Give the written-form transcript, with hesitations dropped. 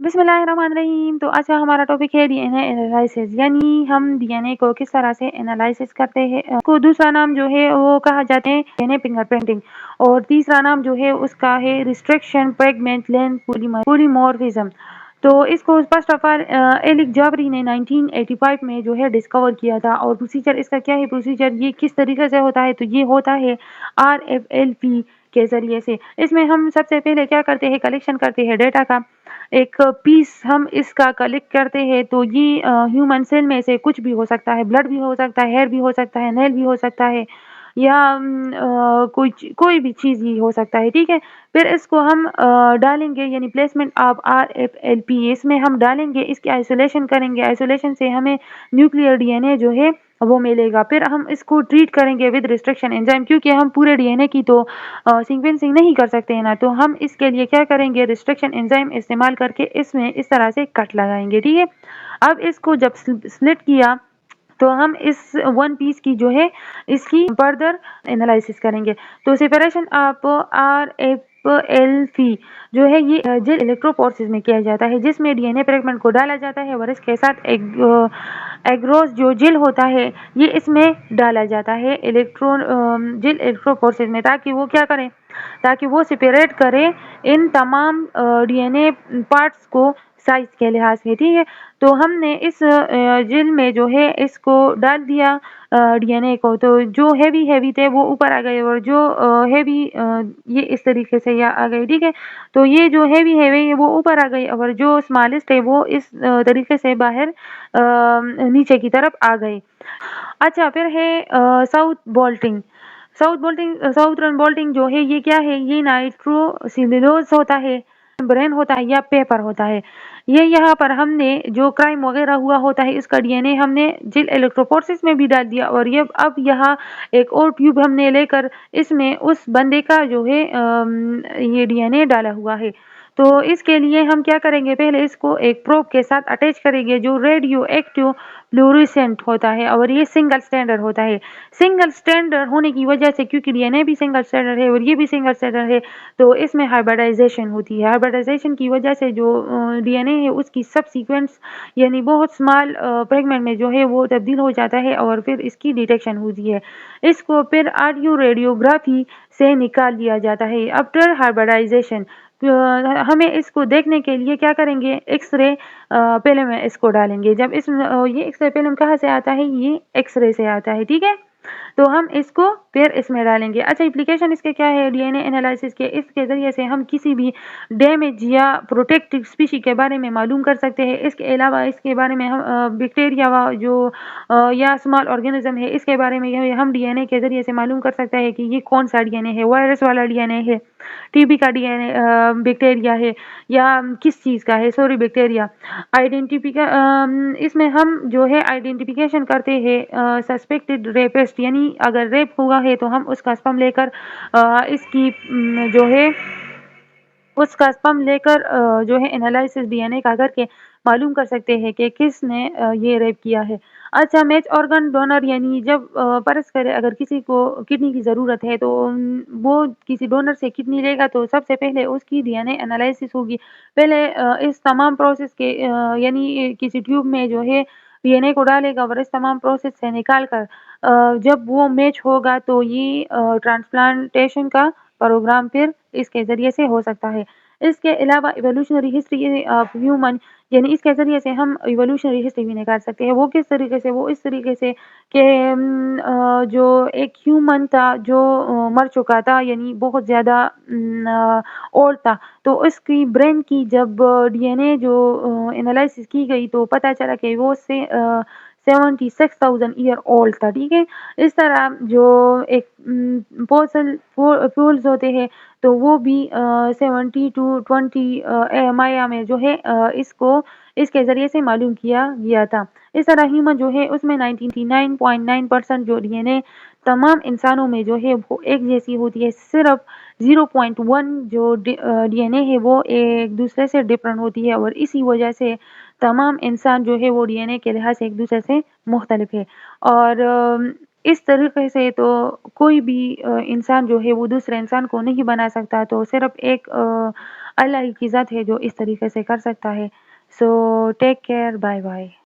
बिस्मिल्लाहिर्रहमानिर्रहीम। तो आज का हमारा टॉपिक है डीएनए एनालिसिस, यानी हम डीएनए को किस तरह से एनालिसिस करते हैं। को दूसरा नाम जो है वो कहा जाता है डीएनए फिंगरप्रिंटिंग, और तीसरा नाम जो है उसका है रिस्ट्रिक्शन फ्रेगमेंट लेंथ पॉलीमॉर्फिज्म। तो इसको first of all Alec Jeffreys ने 1985 में जो है डिस्कवर किया था। और प्रोसीजर इसका क्या है, प्रोसीजर ये किस तरीके से होता है, तो ये होता है RFLP के ज़रिए से। इसमें हम सबसे पहले क्या करते हैं, कलेक्शन करते हैं डेटा का। एक पीस हम इसका कलेक्ट करते हैं, तो ये ह्यूमन सेल में से कुछ भी हो सकता है, ब्लड भी हो सकता है, हेयर भी हो सकता है, नेल भी हो सकता है, या कोई भी चीज़ ही हो सकता है, ठीक है। फिर इसको हम डालेंगे, यानी प्लेसमेंट ऑफ RFLP इसमें हम डालेंगे, इसकी आइसोलेशन करेंगे। आइसोलेशन से हमें न्यूक्लियर डीएनए जो है वो मिलेगा। फिर हम इसको ट्रीट करेंगे विद रिस्ट्रिक्शन एंजाइम, क्योंकि हम पूरे डीएनए की तो सीक्वेंसिंग नहीं कर सकते हैं ना, तो हम इसके लिए क्या करेंगे, रिस्ट्रिक्शन एंजाइम इस्तेमाल करके इसमें इस तरह से कट लगाएंगे, ठीक है। अब इसको जब स्लिट किया, तो हम इस वन पीस की जो है इसकी फर्दर एनालिसिस करेंगे। तो सेपरेशन ऑफ RFLP जो है ये जेल इलेक्ट्रोफोरेसिस में किया जाता है, जिसमें डीएनए फ्रेगमेंट को डाला जाता है और इसके साथ एग्रोस जो जेल होता है ये इसमें डाला जाता है इलेक्ट्रॉन जेल इलेक्ट्रोफोरेसिस में, ताकि वो क्या करें, ताकि वो सेपरेट करे इन तमाम डीएनए पार्ट्स को साइज के लिहाज से, ठीक है। तो हमने इस जेल में जो है इसको डाल दिया डीएनए को, तो जो हैवी थे वो ऊपर आ गए, और जो हैवी ये इस तरीके से या आ गए, ठीक है। तो ये जो हैवी है वो ऊपर आ गई, और जो स्मॉलेस्ट है वो इस तरीके से बाहर नीचे की तरफ आ गई। अच्छा, फिर है साउथर्न बोल्टिंग जो है ये क्या है, ये नाइट्रोसेल्यूलोज होता है, ब्रेन होता है या पेपर होता है। ये यहाँ पर हमने जो क्राइम वगैरह हुआ होता है इसका डीएनए हमने जेल इलेक्ट्रोफोरेसिस में भी डाल दिया, और ये अब यहाँ एक और ट्यूब हमने लेकर इसमें उस बंदे का जो है ये डीएनए डाला हुआ है। तो इसके लिए हम क्या करेंगे, पहले इसको एक प्रोब के साथ अटैच करेंगे जो रेडियो एक्टिव फ्लोरेसेंट होता है, और ये सिंगल स्टैंडर्ड होता है। सिंगल स्टैंडर्ड होने की वजह से, क्योंकि डीएनए भी सिंगल स्टैंडर्ड है और ये भी सिंगल स्टैंडर्ड है, तो इसमें हाइब्रिडाइजेशन होती है। हाइब्रिडाइजेशन की वजह से जो डीएनए है उसकी सब सीक्वेंस यानी बहुत स्मॉल फ्रेगमेंट में जो है वो तब्दील हो जाता है, और फिर इसकी डिटेक्शन होती है। इसको फिर ऑडियो रेडियोग्राफी से निकाल लिया जाता है। आफ्टर हाइब्रिडाइजेशन हमें इसको देखने के लिए क्या करेंगे, एक्सरे पहले में इसको डालेंगे। जब इस ये एक्सरे पहले कहाँ से आता है, ये एक्सरे से आता है, ठीक है। तो हम इसको फिर इसमें डालेंगे। अच्छा, एप्लीकेशन इसके क्या है डीएनए एनालिसिस के, इसके ज़रिए से हम किसी भी डैमेज या प्रोटेक्टेड स्पीशी के बारे में मालूम कर सकते हैं। इसके अलावा इसके बारे में हम बैक्टीरिया व जो या स्मॉल ऑर्गेनिज्म है इसके बारे में हम डीएनए के ज़रिए से मालूम कर सकते हैं कि ये कौन सा डीएनए है, वायरस वाला डीएनए है, टीबी का डीएनए बैक्टीरिया है, या किस चीज़ का है, सॉरी बैक्टीरिया। इसमें हम जो है आइडेंटिफिकेशन करते हैं सस्पेक्टेड रेपिस्ट, यानी अगर रेप हुआ है तो हम उसका स्पर्म लेकर इसकी जो है उसका स्पर्म लेकर जो है एनालिसिस डीएनए का करके मालूम कर सकते हैं कि किसने ये रेप किया है। अच्छा, मैच ऑर्गन डोनर, यानी जब परस करे अगर किसी को किडनी की ज़रूरत है तो वो किसी डोनर से किडनी लेगा, तो सबसे पहले उसकी डीएनए एनालिसिस होगी। पहले इस तमाम प्रोसेस के यानी किसी ट्यूब में जो है डीएनए को डालेगा, और इस तमाम प्रोसेस से निकाल कर जब वो मैच होगा तो ये ट्रांसप्लांटेशन का प्रोग्राम फिर इसके ज़रिए से हो सकता है। इसके अलावा इवोल्यूशनरी हिस्ट्री ऑफ ह्यूमन, यानी इसके ज़रिए से हम इवोल्यूशनरी हिस्ट्री भी निकाल सकते हैं। वो किस तरीके से, वो इस तरीके से कि जो एक ह्यूमन था जो मर चुका था, यानी बहुत ज़्यादा ओल्ड था, तो उसकी ब्रेन की जब डीएनए जो एनालिसिस की गई तो पता चला कि वो 76,000 ईयर ओल्ड था, ठीक है। इस तरह जो एक फॉसिल फ्यूल्स होते हैं तो वो भी 70 टू 20 माया में जो है इसको इसके ज़रिए से मालूम किया गया था। इस तरह ह्यूमन जो है उसमें 99.9% जो डीएनए तमाम इंसानों में जो है वो एक जैसी होती है, सिर्फ 0.1 जो डीएनए है वो एक दूसरे से डिफरेंट होती है, और इसी वजह से तमाम इंसान जो है वो डीएनए के लिहाज से एक दूसरे से मुख्तलिफ है। और इस तरीके से तो कोई भी इंसान जो है वो दूसरे इंसान को नहीं बना सकता, तो सिर्फ़ एक अल्लाह ही की ज़ात है जो इस तरीके से कर सकता है। So take care, bye bye.